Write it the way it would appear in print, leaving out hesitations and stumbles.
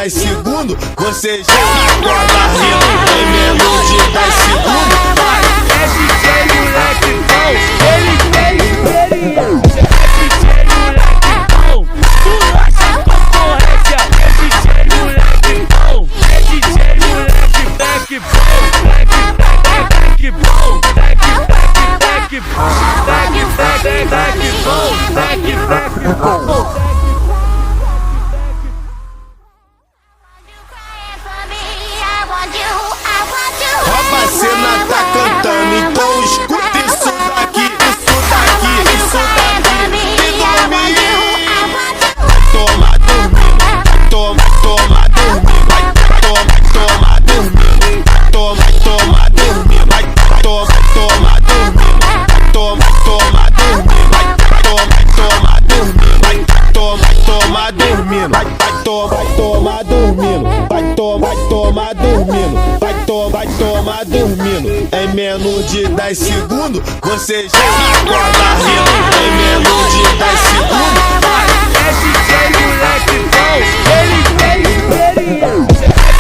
10 segundos, você já acorda rindo. Em menos de 10 segundos. É DJ moleque bom, ele tem experiência. É DJ moleque bom, tu nossa concorrência. É DJ moleque bom, é DJ moleque black bom, black bom, black bom, black bom. Rouba a cena tá cantando, então escuta isso daqui, isso daqui, isso daqui. E dormir, vai tomar dormindo, vai tomar dormindo, vai tomar dormindo, vai tomar dormindo, vai tomar dormindo, vai tomar dormindo, vai tomar dormindo, vai tomar dormindo, vai tomar dormindo, vai tomar dormindo, vai tomar dormindo. Em menos de 10 segundos, você já acorda rindo. Em menos de 10 segundos. É DJ moleque bom, ele tem experiência.